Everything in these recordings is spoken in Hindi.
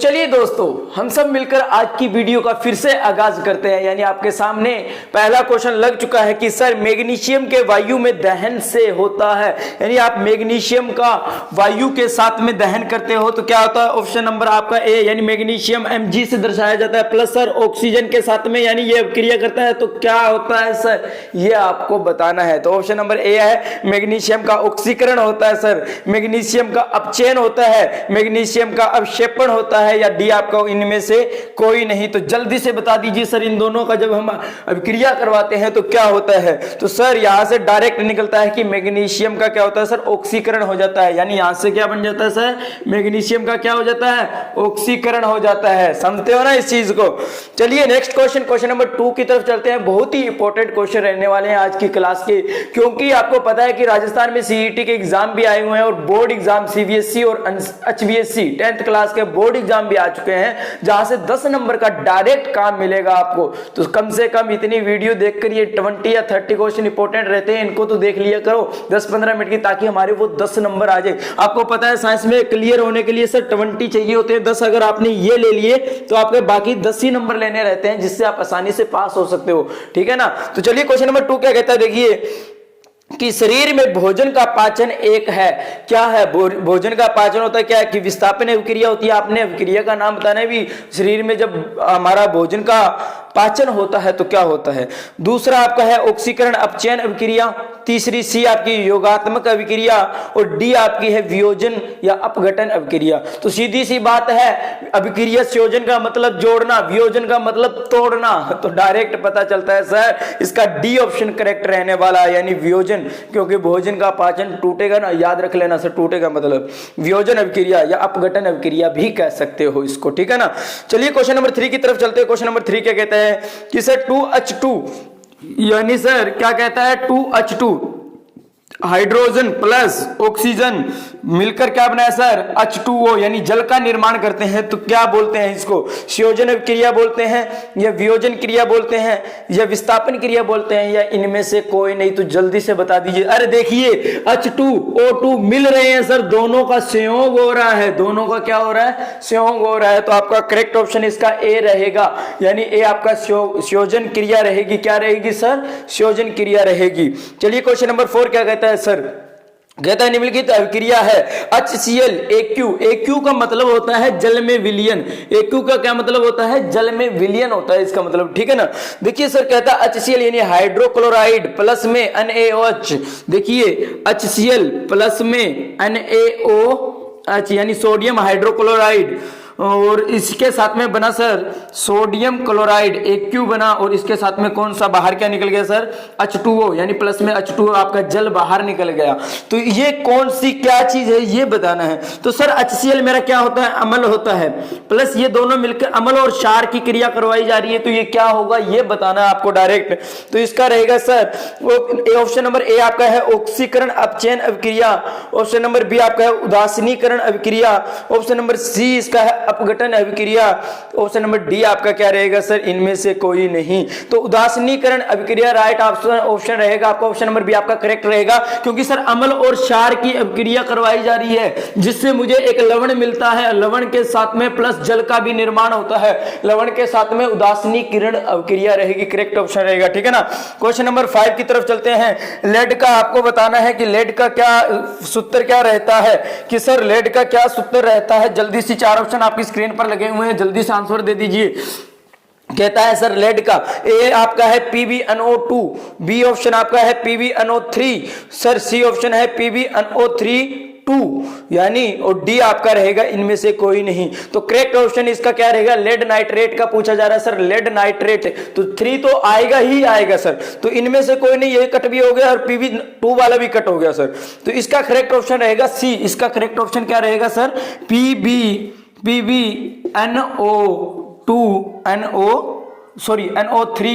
चलिए दोस्तों, हम सब मिलकर आज की वीडियो का फिर से आगाज करते हैं। यानी आपके सामने पहला क्वेश्चन लग चुका है कि सर मैग्नीशियम के वायु में दहन से होता है, यानी आप मैग्नीशियम का वायु के साथ में दहन करते हो तो क्या होता है। ऑप्शन नंबर आपका ए, यानी मैग्नीशियम Mg से दर्शाया जाता है, प्लस सर ऑक्सीजन के साथ में यानी ये अभिक्रिया करता है तो क्या होता है सर, ये आपको बताना है। तो ऑप्शन नंबर ए है, मैग्नीशियम का ऑक्सीकरण होता है सर, मैग्नीशियम का अपचयन होता है, मैग्नीशियम का अवक्षेपण होता है, या डी आपका इनमें से कोई नहीं। तो जल्दी से बता दीजिए सर, इन दोनों का जब हम अभिक्रिया करवाते हैं तो क्या होता है। तो सर यहां से डायरेक्ट निकलता है कि मैग्नीशियम का क्या होता है सर, ऑक्सीकरण हो जाता है। यानी यहां से क्या बन जाता है सर, मैग्नीशियम का क्या हो जाता है, ऑक्सीकरण हो जाता है। समझते हो ना इस चीज को। चलिए नेक्स्ट क्वेश्चन, क्वेश्चन नंबर 2 की तरफ चलते हैं। बहुत ही इंपॉर्टेंट क्वेश्चन रहने वाले हैं आज की क्लास के, क्योंकि आपको पता है कि राजस्थान में सीईटी के एग्जाम भी आए हुए हैं और बोर्ड एग्जाम सीबीएसई और एचबीएसई 10th क्लास के बोर्ड एग्जाम भी आ चुके हैं, जहां से 10 नंबर का डायरेक्ट काम मिलेगा आपको। तो कम से कम इतनी वीडियो देखकर ये 20 या 30 क्वेश्चन इंपॉर्टेंट रहते हैं, इनको तो देख लिया करो 10-15 मिनट की, ताकि हमारे वो 10 नंबर आ जाए। आपको पता है साइंस में क्लियर होने के लिए सर 20 चाहिए होते हैं, 10 अगर आपने ये ले लिए तो आपके बाकी 10 ही नंबर लेने रहते हैं, जिससे आप आसानी से पास हो सकते हो। ठीक है ना। तो चलिए क्वेश्चन नंबर 2 क्या कहता है, देखिए कि शरीर में भोजन का पाचन एक है। क्या है भोजन का पाचन होता है, क्या है कि विस्थापन अभिक्रिया होती है। आपने अभिक्रिया का नाम बताना है भी, शरीर में जब हमारा भोजन का पाचन होता है तो क्या होता है। दूसरा आपका है ऑक्सीकरण अपचयन अभिक्रिया, तीसरी सी आपकी योगात्मक अभिक्रिया, और डी आपकी है वियोजन या अपघटन अभिक्रिया। तो सीधी सी बात है, अभिक्रिया संयोजन का मतलब जोड़ना, वियोजन का मतलब तोड़ना, तो डायरेक्ट पता चलता है सर इसका डी ऑप्शन करेक्ट रहने वाला है, यानी वियोजन, क्योंकि भोजन का पाचन टूटेगा ना, याद रख लेना सर, टूटेगा मतलब वियोजन अभिक्रिया या अपघटन अभिक्रिया भी कह सकते हो इसको। ठीक है ना। चलिए क्वेश्चन नंबर 3 की तरफ चलते हैं। क्वेश्चन नंबर 3 क्या कहता है कि सर 2H2, यानी सर क्या कहता है 2H2 हाइड्रोजन प्लस ऑक्सीजन मिलकर क्या बनाया सर, H2O, यानी जल का निर्माण करते हैं। तो क्या बोलते हैं इसको, संयोजन क्रिया बोलते हैं, या वियोजन क्रिया बोलते हैं, या विस्थापन क्रिया बोलते हैं, या इनमें से कोई नहीं। तो जल्दी से बता दीजिए। अरे देखिए H2O2 मिल रहे हैं सर, दोनों का संयोग हो रहा है, दोनों का क्या हो रहा है, संयोग हो रहा है। तो आपका करेक्ट ऑप्शन इसका ए रहेगा, यानी ए आपका संयोजन क्रिया रहेगी। क्या रहेगी सर, संयोजन क्रिया रहेगी। चलिए क्वेश्चन नंबर 4 क्या कहता है सर, कहता है निम्नलिखित अभिक्रिया है HCl AQ, AQ का मतलब होता है जल में विलयन, AQ का क्या मतलब होता है, जल में विलयन होता है इसका मतलब। ठीक है ना। देखिए सर कहता है HCl यानी हाइड्रोक्लोराइड प्लस में NaOH, देखिए HCl प्लस में NaOH यानी सोडियम हाइड्रोक्लोराइड, और इसके साथ में बना सर सोडियम क्लोराइड AQ बना, और इसके साथ में कौन सा बाहर क्या निकल गया सर, H2O, यानी प्लस में H2O आपका जल बाहर निकल गया। तो ये कौन सी क्या चीज है ये बताना है। तो सर HCl मेरा क्या होता है, अम्ल होता है, प्लस ये दोनों मिलकर अम्ल और क्षार की क्रिया करवाई जा रही है, तो ये क्या होगा ये बताना है आपको डायरेक्ट। तो इसका रहेगा सर ऑप्शन नंबर ए आपका है ऑक्सीकरण अपचयन अभिक्रिया, ऑप्शन नंबर बी आपका है उदासीनीकरण अभिक्रिया, ऑप्शन नंबर सी इसका है अपघटन अभिक्रिया, ऑप्शन नंबर डी आपका क्या रहेगा सर, इनमें से कोई नहीं। तो उदासीनीकरण अभिक्रिया राइट ऑप्शन रहेगा आपका, ऑप्शन नंबर बी आपका करेक्ट रहेगा, क्योंकि सर अम्ल और क्षार की अभिक्रिया करवाई जा रही है, जिससे मुझे एक लवण मिलता है, लवण के साथ में प्लस जल का भी निर्माण होता है, लवण के साथ में उदासीनीकरण अभिक्रिया रहेगी, करेक्ट ऑप्शन रहेगा। ठीक है ना। क्वेश्चन नंबर 5 की तरफ चलते हैं। लेड का आपको बताना है कि लेड का क्या सूत्र क्या रहता है, कि सर लेड का क्या सूत्र रहता है। जल्दी से 4 ऑप्शन आपकी स्क्रीन पर लगे हुए हैं, जल्दी से आंसर दे दीजिए। कहता है सर लेड का ए आपका है PbNO2, बी ऑप्शन आपका है PbNO3, सर सी ऑप्शन है PbNO3 यानी, और डी आपका रहेगा इनमें से कोई नहीं। तो करेक्ट ऑप्शन इसका क्या रहेगा, लेड नाइट्रेट का पूछा जा रहा है सर, लेड नाइट्रेट, तो 3 तो आएगा ही आएगा सर। तो इनमें से कोई नहीं, ये कट भी हो गया और PB2 वाला भी कट हो गया सर। तो इसका करेक्ट ऑप्शन रहेगा सी, इसका करेक्ट ऑप्शन क्या रहेगा सर, PbNO2 NO3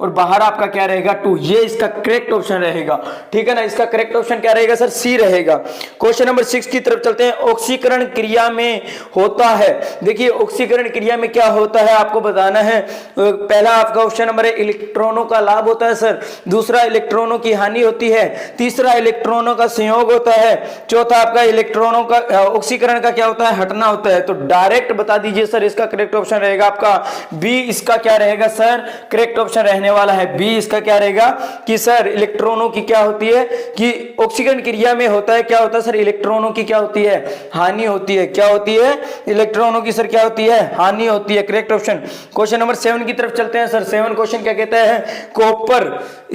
और बाहर आपका क्या रहेगा 2, ये इसका करेक्ट ऑप्शन रहेगा। ठीक है ना, इसका करेक्ट ऑप्शन क्या रहेगा सर, सी रहेगा। क्वेश्चन नंबर 6 की तरफ चलते हैं। ऑक्सीकरण क्रिया में होता है, देखिए ऑक्सीकरण क्रिया में क्या होता है आपको बताना है। पहला आपका ऑप्शन नंबर है इलेक्ट्रॉनों का लाभ होता है सर, दूसरा इलेक्ट्रॉनों की हानि होती है, तीसरा इलेक्ट्रॉनों का संयोग होता है, चौथा आपका इलेक्ट्रॉनों का ऑक्सीकरण का क्या होता है, हटना होता है। तो डायरेक्ट बता दीजिए सर, इसका करेक्ट ऑप्शन रहेगा आपका बी, इसका क्या रहेगा सर, करेक्ट ऑप्शन रहने वाला है बी। इसका क्या रहेगा कि सर इलेक्ट्रॉनों की क्या होती है कि ऑक्सीकरण क्रिया में होता है, क्या होता है सर, इलेक्ट्रॉनों की क्या होती है, हानि होती है। क्या होती है, इलेक्ट्रॉनों की सर क्या होती है, हानि होती है। Correct option. क्वेश्चन नंबर 7 की तरफ चलते हैं सर। 7 क्वेश्चन क्या कहता है, कॉपर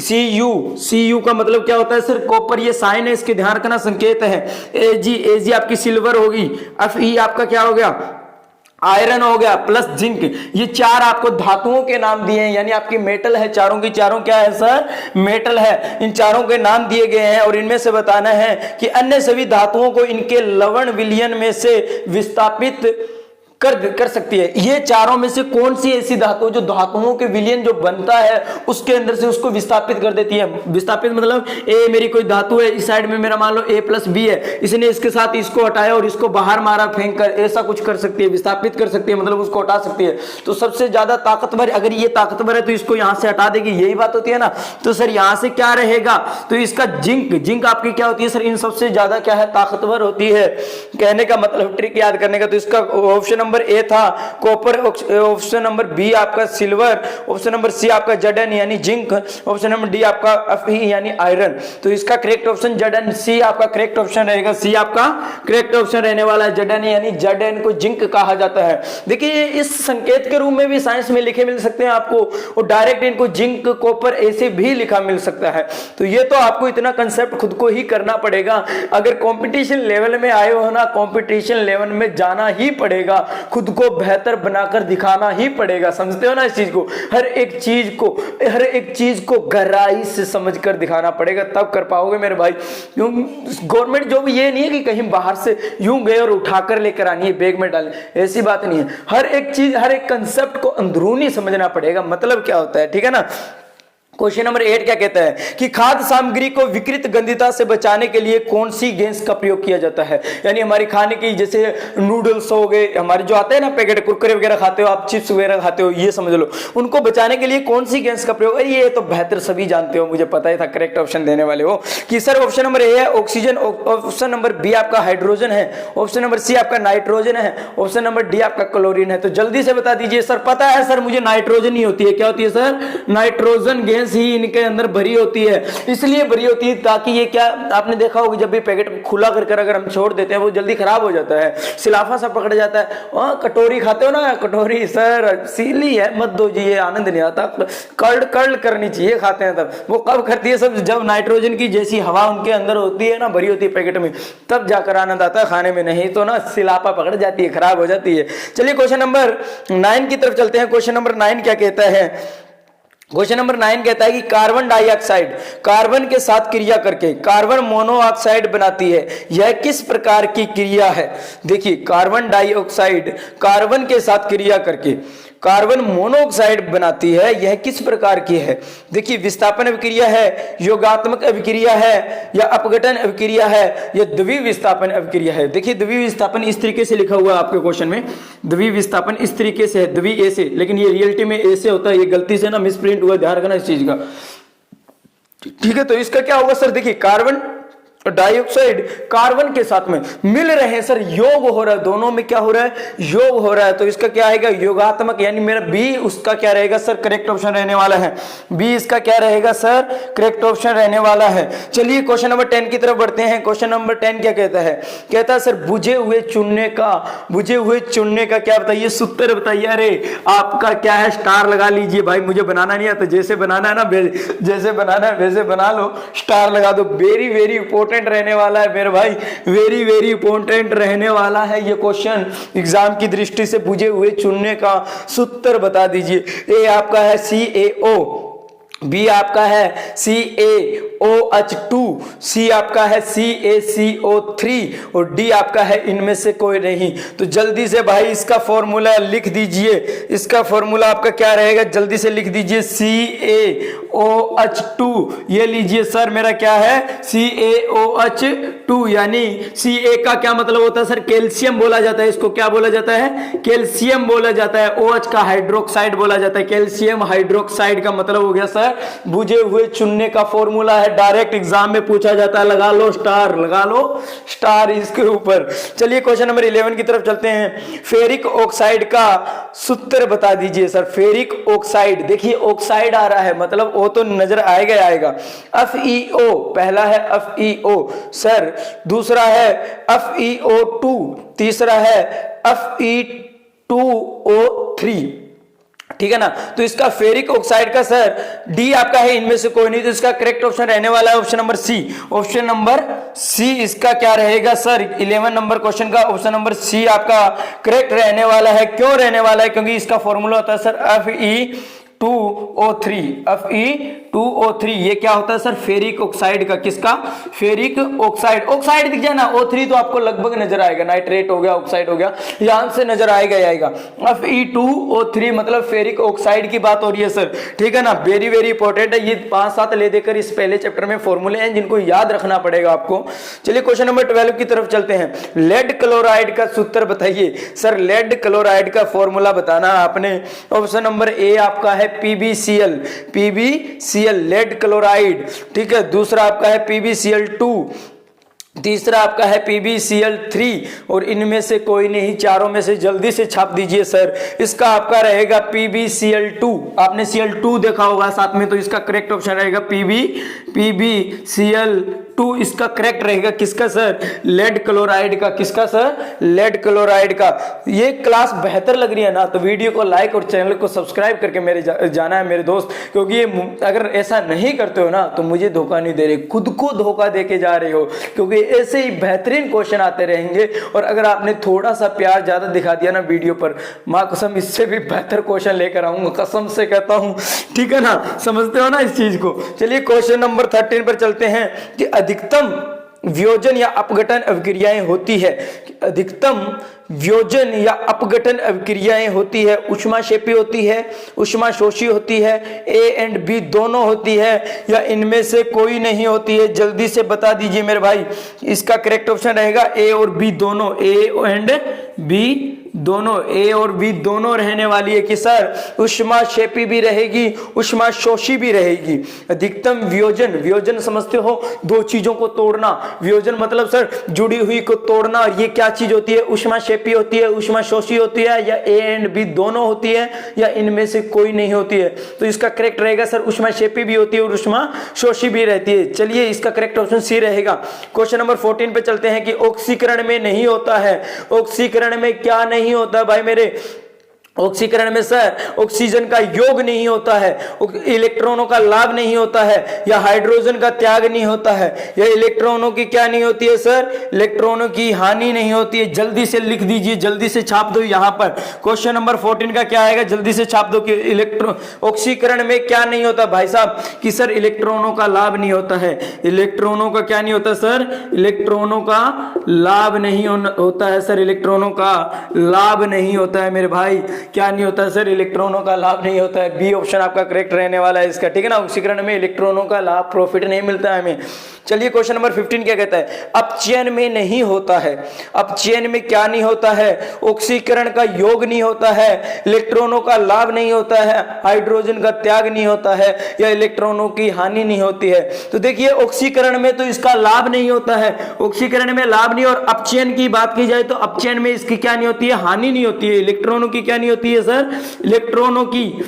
Cu का मतलब क्या होता है सर, कॉपर ये साइन है, इसके ध्यान रखना, संकेत है। Ag आपकी सिल्वर होगी, Fe आपका क्या हो गया, आयरन हो गया, प्लस जिंक। ये चार आपको धातुओं के नाम दिए हैं, यानी आपकी मेटल है, चारों की चारों क्या है सर, मेटल है। इन चारों के नाम दिए गए हैं और इनमें से बताना है कि अन्य सभी धातुओं को इनके लवण विलयन में से विस्थापित कर सकती है। ये चारों में से कौन सी ऐसी धातु जो धातुओं के विलयन जो बनता है उसके अंदर से उसको विस्थापित कर देती है। विस्थापित मतलब ए मेरी कोई धातु है, इस साइड में मेरा मान लो A+B है, इसने इसके साथ इसको हटाया और इसको बाहर मारा फेंक कर, ऐसा कुछ कर सकती है, विस्थापित कर सकती है, मतलब उसको हटा सकती है। तो सबसे ज्यादा ताकतवर, अगर ये ताकतवर है तो इसको यहां से हटा देगी, यही बात होती है ना। तो सर यहां से क्या रहेगा, तो इसका जिंक आपकी क्या होती है सर, इन सबसे ज्यादा क्या है, ताकतवर होती है। कहने का मतलब ट्रिक याद करने का, तो इसका ऑप्शन नंबर ए था कॉपर, ऑप्शन नंबर बी आपका सिल्वर, ऑप्शन नंबर सी आपका Zn यानी जिंक, ऑप्शन नंबर डी आपका Fe यानी आयरन। तो इसका करेक्ट ऑप्शन Zn, सी आपका करेक्ट ऑप्शन रहेगा, सी आपका करेक्ट ऑप्शन रहने वाला है। Zn यानी Zn को जिंक कहा जाता है। देखिए इस संकेत के रूप में भी साइंस में लिखे मिल सकते हैं आपको, और डायरेक्ट इनको जिंक कॉपर ऐसे भी लिखा मिल सकता है। तो ये तो आपको इतना कंसेप्ट खुद को ही करना पड़ेगा। अगर कंपटीशन लेवल में आए हो ना, कंपटीशन लेवल में जाना ही पड़ेगा, खुद को बेहतर बनाकर दिखाना ही पड़ेगा। समझते हो ना इस चीज को, हर एक चीज को गहराई से समझकर दिखाना पड़ेगा, तब कर पाओगे मेरे भाई। गवर्नमेंट जॉब ये नहीं है कि कहीं बाहर से यूं गए और उठाकर लेकर आनी है, बैग में डालें, ऐसी बात नहीं है। हर एक चीज, हर एक कंसेप्ट को अंदरूनी समझना पड़ेगा, मतलब क्या होता है, ठीक है ना। क्वेश्चन नंबर 8 क्या कहता है कि खाद्य सामग्री को विकृत गंधिता से बचाने के लिए कौन सी गैस का प्रयोग किया जाता है। यानी हमारी खाने की, जैसे नूडल्स हो गए, हमारे जो आते हैं ना पैकेट, कुरकुरे वगैरह खाते हो आप, चिप्स वगैरह खाते हो, ये समझ लो, उनको बचाने के लिए कौन सी गैस का प्रयोग। ये तो बेहतर सभी जानते हो, मुझे पता ही था करेक्ट ऑप्शन देने वाले हो कि सर ऑप्शन नंबर ए है ऑक्सीजन, ऑप्शन नंबर बी आपका हाइड्रोजन है, ऑप्शन नंबर सी आपका नाइट्रोजन है, ऑप्शन नंबर डी आपका क्लोरीन है। तो जल्दी से बता दीजिए सर। पता है सर मुझे नाइट्रोजन ही होती है। क्या होती है सर, नाइट्रोजन गैस ही इनके अंदर भरी होती है। इसलिए भरी होती है ताकि ये, क्या आपने देखा होगा, जब भी पैकेट खुला कर अगर हम छोड़ देते हैं वो जल्दी खराब हो जाता है, सिलाफा सा पकड़ जाता है। कटोरी खाते हो ना, कटोरी सर सीली है, मत दो जी, ये आनंद नहीं आता, कर्ल करनी चाहिए, खाते हैं तब। वो कब करती है सब, जब नाइट्रोजन की जैसी हवा उनके अंदर होती है ना, भरी होती है पैकेट में, तब जाकर आनंद आता है खाने में, नहीं तो ना सिलाफा पकड़ जाती है, खराब हो जाती है। चलिए क्वेश्चन नंबर 9 की तरफ चलते हैं। क्वेश्चन नंबर 9 क्या कहता है, क्वेश्चन नंबर 9 कहता है कि कार्बन डाइऑक्साइड कार्बन के साथ क्रिया करके कार्बन मोनोऑक्साइड बनाती है, यह किस प्रकार की क्रिया है। देखिए कार्बन डाइऑक्साइड कार्बन के साथ क्रिया करके कार्बन मोनोऑक्साइड बनाती है, यह किस प्रकार की है। देखिए विस्थापन अभिक्रिया है, योगात्मक अभिक्रिया है, या अपघटन अभिक्रिया है, या द्विविस्थापन अभिक्रिया है। देखिए द्विविस्थापन इस तरीके से लिखा हुआ है आपके क्वेश्चन में, द्विविस्थापन इस तरीके से है, द्वि ए से, लेकिन ये रियलिटी में ए से होता है, ये गलती से ना मिसप्रिंट हुआ, ध्यान रखना इस चीज का, ठीक है। तो इसका क्या होगा सर, देखिए कार्बन डाइऑक्साइड कार्बन के साथ में मिल रहे हैं सर, योग हो रहा है, दोनों में क्या हो रहा है, योग हो रहा है। तो इसका क्या आएगा, योगात्मक, यानी मेरा बी उसका क्या रहेगा सर, करेक्ट ऑप्शन रहने वाला है। बी इसका क्या रहेगा सर, करेक्ट ऑप्शन रहने वाला है। चलिए क्वेश्चन नंबर 10 की तरफ बढ़ते हैं। क्वेश्चन नंबर 10 क्या कहता है, कहता है सर बुझे हुए चुनने का क्या बताइए, सूत्र बताइए। अरे आपका क्या है, स्टार लगा लीजिए भाई, मुझे बनाना नहीं आता, जैसे बनाना है ना, जैसे बनाना है वैसे बना लो, स्टार लगा दो। वेरी वेरी इंपॉर्टेंट रहने वाला है मेरे भाई, वेरी वेरी इंपॉर्टेंट रहने वाला है ये क्वेश्चन एग्जाम की दृष्टि से। बुझे हुए चुनने का सूत्र बता दीजिए। ए आपका है CaO, बी आपका है CaOH2, सी आपका है CaCO3 और डी आपका है इनमें से कोई नहीं। तो जल्दी से भाई इसका फॉर्मूला लिख दीजिए। इसका फॉर्मूला आपका क्या रहेगा, जल्दी से लिख दीजिए CaOH2। ये लीजिए सर, मेरा क्या है CaOH2, यानी Ca का क्या मतलब होता है सर, कैल्शियम बोला जाता है। इसको क्या बोला जाता है, कैल्शियम बोला जाता है। OH का हाइड्रोक्साइड बोला जाता है। कैल्शियम हाइड्रोक्साइड का मतलब हो गया सर बुझे हुए चुनने का फॉर्मूला है, डायरेक्ट एग्जाम में पूछा जाता है। लगा लो स्टार, लगा लो स्टार इसके ऊपर। चलिए क्वेश्चन नंबर 11 की तरफ चलते हैं। फेरिक ऑक्साइड का सूत्र बता दीजिए सर। फेरिक ऑक्साइड, देखिए ऑक्साइड आ रहा है मतलब ओ तो नजर आएगा आएगा। FeO पहला है FeO सर, दूसरा है FeO2, तीसरा है Fe2O3, ठीक है ना। तो इसका फेरिक ऑक्साइड का सर डी आपका है इनमें से कोई नहीं, तो इसका करेक्ट ऑप्शन रहने वाला है option number C. Option number C इसका क्या रहेगा सर, 11 नंबर क्वेश्चन का ऑप्शन नंबर सी आपका करेक्ट रहने वाला है। क्यों रहने वाला है, क्योंकि इसका फॉर्मूला होता है सर Fe2O3। Fe2O3 ये क्या होता है सर, फेरिक ऑक्साइड का, किसका, फेरिक ऑक्साइड। ऑक्साइड दिख जाए ना, O3 तो आपको लगभग नजर आएगा, नाइट्रेट हो गया, ऑक्साइड हो गया, यहां से नजर आएगा आएगा। Fe2O3 मतलब फेरिक ऑक्साइड की बात हो रही है सर, ठीक है ना। वेरी वेरी इंपॉर्टेंट है, ये 5-7 ले देकर इस पहले चैप्टर में फॉर्मूले हैं जिनको याद रखना पड़ेगा आपको। चलिए क्वेश्चन नंबर 12 की तरफ चलते हैं। लेड क्लोराइड का सूत्र बताइए सर। लेड क्लोराइड का फॉर्मूला बताना आपने। ऑप्शन नंबर ए आपका है PbCl, लेड क्लोराइड, ठीक है। दूसरा आपका है PbCl2, तीसरा आपका है PbCl3 और इनमें से कोई नहीं, चारों में से जल्दी से छाप दीजिए सर। इसका आपका रहेगा PbCl2, आपने Cl2 देखा होगा साथ में, तो इसका करेक्ट ऑप्शन रहेगा PbCl2। इसका करेक्ट रहेगा किसका सर, लेड क्लोराइड का। किसका सर, लेड क्लोराइड का। ये क्लास बेहतर लग रही है ना, तो वीडियो को लाइक और चैनल को सब्सक्राइब करके मेरे जाना है मेरे दोस्त, क्योंकि ये अगर ऐसा नहीं करते हो ना तो मुझे धोखा नहीं दे रहे, खुद को धोखा दे के जा रहे हो, क्योंकि ऐसे ही बेहतरीन क्वेश्चन आते रहेंगे। और अगर आपने थोड़ा सा प्यार ज्यादा दिखा दिया ना वीडियो पर, मां कसम इससे भी बेहतर क्वेश्चन लेकर आऊंगा, कसम से कहता हूं, ठीक है ना। समझते हो ना इस चीज को। चलिए क्वेश्चन नंबर 13 पर चलते हैं कि अधिकतम वियोजन या अपघटन अभिक्रियाएं होती है। अधिकतम वियोजन या अपघटन अभिक्रियाएं होती है, ऊष्माक्षेपी होती है, ऊष्माशोषी होती है, ए एंड बी दोनों होती है, या इनमें से कोई नहीं होती है। जल्दी से बता दीजिए मेरे भाई। इसका करेक्ट ऑप्शन रहेगा ए और बी दोनों, ए एंड बी दोनों, ए और बी दोनों रहने वाली है कि सर ऊष्माक्षेपी भी रहेगी, ऊष्माशोषी भी रहेगी। अधिकतम वियोजन, वियोजन समझते हो, दो चीजों को तोड़ना। वियोजन मतलब सर जुड़ी हुई को तोड़ना, और ये क्या चीज होती है, ऊष्माक्षेपी होती है, ऊष्माशोषी होती है, या ए एंड बी दोनों होती है, या इनमें से कोई नहीं होती है। तो इसका करेक्ट रहेगा सर ऊष्माक्षेपी भी होती है और ऊष्माशोषी भी रहती है। चलिए इसका करेक्ट ऑप्शन सी रहेगा। क्वेश्चन नंबर 14 पे चलते हैं कि ऑक्सीकरण में नहीं होता है। ऑक्सीकरण में क्या नहीं होता भाई मेरे, ऑक्सीकरण में सर ऑक्सीजन का योग नहीं होता है, इलेक्ट्रॉनों का लाभ नहीं होता है, या हाइड्रोजन का त्याग नहीं होता है, या इलेक्ट्रॉनों की क्या नहीं होती है सर, इलेक्ट्रॉनों की हानि नहीं होती है। जल्दी से लिख दीजिए, जल्दी से छाप दो यहां पर। क्वेश्चन नंबर 14 का क्या आएगा, जल्दी से छाप दो कि ऑक्सीकरण में क्या नहीं होता भाई साहब, कि सर इलेक्ट्रॉनों का लाभ नहीं होता है। इलेक्ट्रॉनों का क्या नहीं होता सर, इलेक्ट्रॉनों का लाभ नहीं होता है सर, इलेक्ट्रॉनों का लाभ नहीं होता है मेरे भाई। क्या नहीं होता है सर, इलेक्ट्रॉनों का लाभ नहीं होता है। बी ऑप्शन आपका करेक्ट रहने वाला है इसका, ठीक है ना। ऑक्सीकरण में इलेक्ट्रॉनों का लाभ, प्रॉफिट नहीं मिलता है हमें। चलिए क्वेश्चन नंबर 15 क्या कहता है, अपचयन में नहीं होता है। अपचयन में क्या नहीं होता है, ऑक्सीकरण का योग नहीं होता है, इलेक्ट्रॉनों का लाभ नहीं होता है, हाइड्रोजन का त्याग नहीं होता है, या इलेक्ट्रॉनों की हानि नहीं होती है। तो देखिए ऑक्सीकरण में तो इसका लाभ नहीं होता है, ऑक्सीकरण में लाभ नहीं, और अपचयन की बात की जाए तो अपचयन में इसकी क्या नहीं होती है, हानि नहीं होती है। इलेक्ट्रॉनों की क्या नहीं होती है सर, इलेक्ट्रॉनों की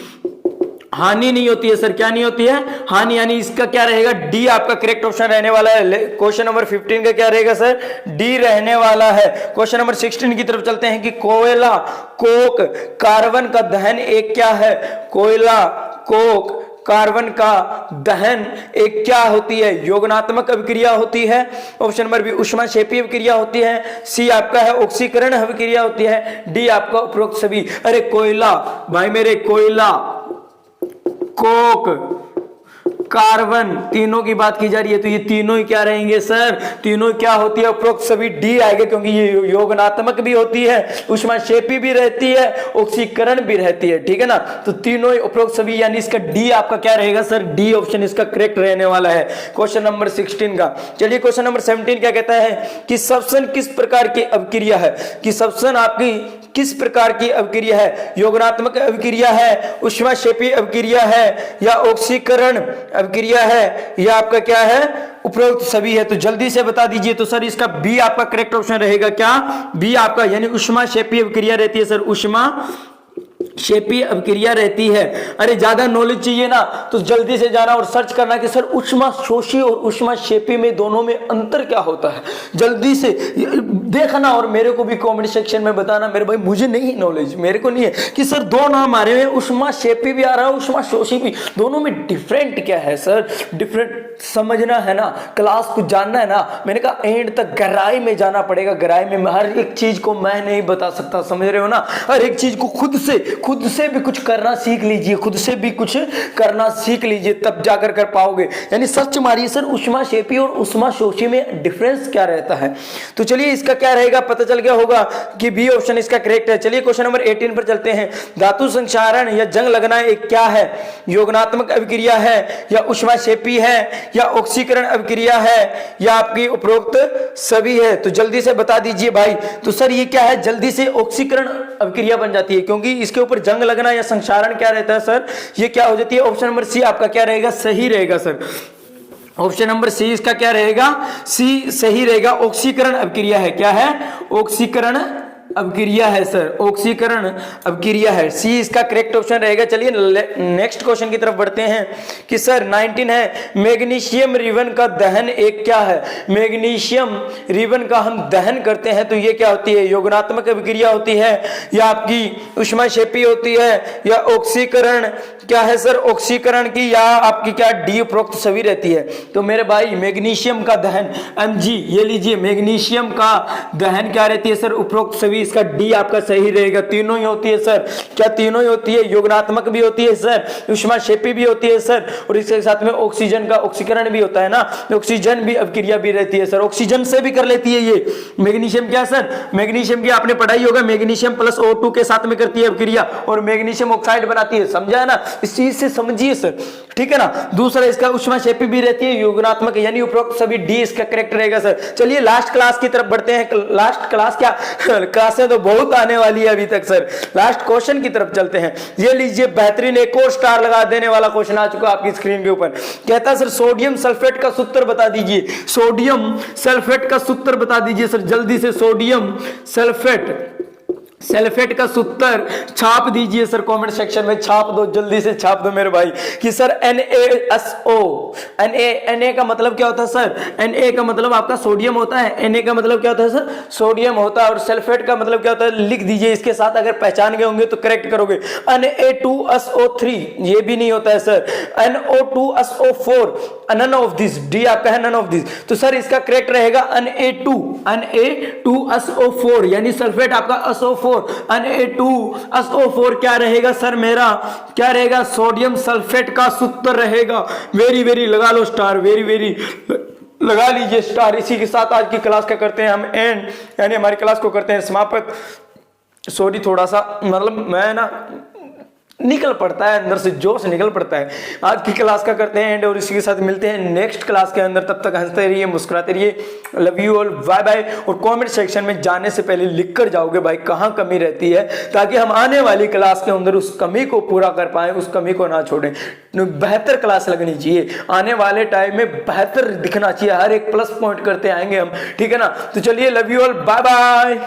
हानि नहीं होती है सर। क्या नहीं होती है, हानि, यानी इसका क्या रहेगा, डी आपका करेक्ट ऑप्शन रहने वाला है। क्वेश्चन नंबर 15 का क्या रहेगा सर, डी रहने वाला है। क्वेश्चन नंबर 16 की तरफ चलते हैं कि कोयला, कोक, कार्बन का दहन एक क्या है। कोयला, कोक, कार्बन का दहन एक क्या होती है, योगनात्मक अभिक्रिया होती है। ऑप्शन नंबर बी ऊष्माक्षेपी अभिक्रिया होती है, सी आपका है ऑक्सीकरण अभिक्रिया होती है, डी आपका उपरोक्त सभी। अरे कोयला भाई मेरे, कोयला, कोक, कार्बन, तीनों की बात की जा रही है, तो ये तीनों ही क्या रहेंगे सर, तीनों क्या होती है, उपरोक्त सभी डी आएगा, क्योंकि ये योगनात्मक भी होती है, ऊष्माक्षेपी भी रहती है, ऑक्सीकरण भी रहती है, ठीक है ना। तो तीनों ही उपरोक्त सभी, यानी इसका डी आपका क्या रहेगा सर, डी ऑप्शन इसका करेक्ट रहने वाला है क्वेश्चन नंबर 16 का। चलिए क्वेश्चन नंबर 17 क्या कहता है कि श्वसन किस प्रकार की अभिक्रिया है, कि श्वसन आपकी किस प्रकार की अभिक्रिया है, योगनात्मक अभिक्रिया है, ऊष्माक्षेपी अभिक्रिया है, या ऑक्सीकरण अभिक्रिया है, या आपका क्या है, उपरोक्त सभी है। तो जल्दी से बता दीजिए। तो सर इसका बी आपका करेक्ट ऑप्शन रहेगा, क्या, बी आपका, यानी ऊष्माक्षेपी अभिक्रिया रहती है सर, ऊष्माक्षेपी अभिक्रिया रहती है। अरे ज्यादा नॉलेज चाहिए ना तो जल्दी से जाना और सर्च करना कि सर ऊष्माशोषी और ऊष्माक्षेपी में दोनों में अंतर क्या होता है, जल्दी से देखना और मेरे को भी कमेंट सेक्शन में बताना। मेरे भाई मुझे नहीं नॉलेज, मेरे को नहीं है कि सर दो नाम आ रहे हैं, ऊष्माक्षेपी भी आ रहा है, ऊष्माशोषी भी, दोनों में डिफरेंट क्या है सर, डिफरेंट समझना है ना, क्लास को जानना है ना। मैंने कहा एंड तक गहराई में जाना पड़ेगा, गहराई में हर एक चीज को मैं नहीं बता सकता, समझ रहे हो ना। हर एक चीज को खुद से भी कुछ करना सीख लीजिए, खुद से भी कुछ करना सीख लीजिए, तब जाकर कर पाओगे। यानी सर्च मारिए सर ऊष्माक्षेपी और ऊष्माशोषी में डिफरेंस क्या रहता है। तो चलिए इसका क्या रहेगा, पता चल गया होगा कि बी ऑप्शन इसका करेक्ट है। चलिए क्वेश्चन नंबर 18 पर चलते हैं। धातु संक्षारण या जंग लगना एक क्या है, योगनात्मक अभिक्रिया है, या ऊष्माक्षेपी है, या ऑक्सीकरण अभिक्रिया है, या आपकी उपरोक्त सभी है। तो जल्दी से बता दीजिए भाई। तो सर ये क्या है, जल्दी से ऑक्सीकरण अभिक्रिया बन जाती है, क्योंकि इसके ऊपर जंग लगना या संक्षारण क्या रहता है सर, ये क्या हो जाती है। ऑप्शन नंबर सी आपका क्या रहेगा, सही रहेगा सर। ऑप्शन नंबर सी इसका क्या रहेगा, सी सही रहेगा। ऑक्सीकरण अभिक्रिया है, क्या है, ऑक्सीकरण अभिक्रिया है सर, ऑक्सीकरण अभिक्रिया है, सी इसका करेक्ट ऑप्शन रहेगा। चलिए नेक्स्ट क्वेश्चन की तरफ बढ़ते हैं कि सर 19 है, मैग्नीशियम रिबन का दहन एक क्या है। मैग्नीशियम रिबन का हम दहन करते हैं तो ये क्या होती है, योगनात्मक अभिक्रिया होती है, या आपकी ऊष्माक्षेपी होती है, या ऑक्सीकरण क्या है सर, ऑक्सीकरण की, या आपकी क्या डी उपरोक्त सभी रहती है। तो मेरे भाई मैग्नीशियम का दहन mg, ये लीजिए, मैग्नीशियम का दहन क्या रहती है सर, उपरोक्त सभी, इसका डी आपका सही रहेगा। तीनों ही होती है सर, क्या तीनों ही होती है, योगनात्मक भी होती है सर, ऊष्माक्षेपी भी होती है सर, और इसके साथ में ऑक्सीजन का ऑक्सीकरण भी होता है ना, ऑक्सीजन भी अभिक्रिया भी रहती है सर, ऑक्सीजन से भी कर लेती है ये मैग्नीशियम। क्या सर, मैग्नीशियम की आपने पढ़ाई होगा, मैग्नीशियम प्लस O2 के साथ में करती है अभिक्रिया और मैग्नीशियम ऑक्साइड बनाती है, समझा है ना, इस चीज से समझिए सर, ठीक है ना। दूसरा इसका ऊष्माक्षेपी भी रहती है, योगनात्मक, यानी उपरोक्त सभी, डी इसका करेक्ट रहेगा सर। चलिए लास्ट क्लास की तरफ बढ़ते हैं। लास्ट क्लास क्या, क्लासें तो बहुत आने वाली है अभी तक सर। लास्ट क्वेश्चन की तरफ चलते हैं। ये लीजिए बेहतरीन, एक और स्टार लगा देने वाला क्वेश्चन आ चुका आपकी स्क्रीन के ऊपर। कहता है सर सोडियम सल्फेट का सूत्र बता दीजिए, सोडियम सल्फेट का सूत्र बता दीजिए सर, जल्दी से। सोडियम सल्फेट का सूत्र छाप दीजिए सर, कमेंट सेक्शन में छाप दो, जल्दी से छाप दो मेरे भाई कि सर NaSO, Na का मतलब क्या होता है सर, Na का मतलब आपका सोडियम होता है, Na का मतलब क्या होता है सर, सोडियम होता है, और सल्फेट का मतलब क्या होता है, लिख दीजिए इसके साथ, अगर पहचान गए होंगे तो करेक्ट करोगे। Na2SO3 ये भी नहीं होता है sir, NO2SO4, none of this, D आपका है नन ऑफ दिस। तो सर इसका करेक्ट रहेगा Na2SO4, यानी सल्फेट आपका SO4, Na2SO4 क्या रहेगा सर, मेरा क्या रहेगा, सोडियम सल्फेट का सूत्र रहेगा। वेरी वेरी लगा लो स्टार, वेरी वेरी लगा लीजिए स्टार। इसी के साथ आज की क्लास का करते हैं हम एंड, यानी हमारी क्लास को करते हैं समाप्त। सॉरी थोड़ा सा मतलब मैं ना निकल पड़ता है, अंदर से जोश निकल पड़ता है। आज की क्लास का करते हैं एंड, और इसी के साथ मिलते हैं नेक्स्ट क्लास के अंदर। तब तक हंसते रहिए, मुस्कुराते रहिए, love you all, bye bye. और कमेंट सेक्शन में जाने से पहले लिख कर जाओगे भाई कहाँ कमी रहती है, ताकि हम आने वाली क्लास के अंदर उस कमी को पूरा कर पाए, उस कमी को ना छोड़ें। बेहतर क्लास लगनी चाहिए, आने वाले टाइम में बेहतर दिखना चाहिए, हर एक प्लस पॉइंट करते आएंगे हम, ठीक है ना। तो चलिए love you all, bye bye.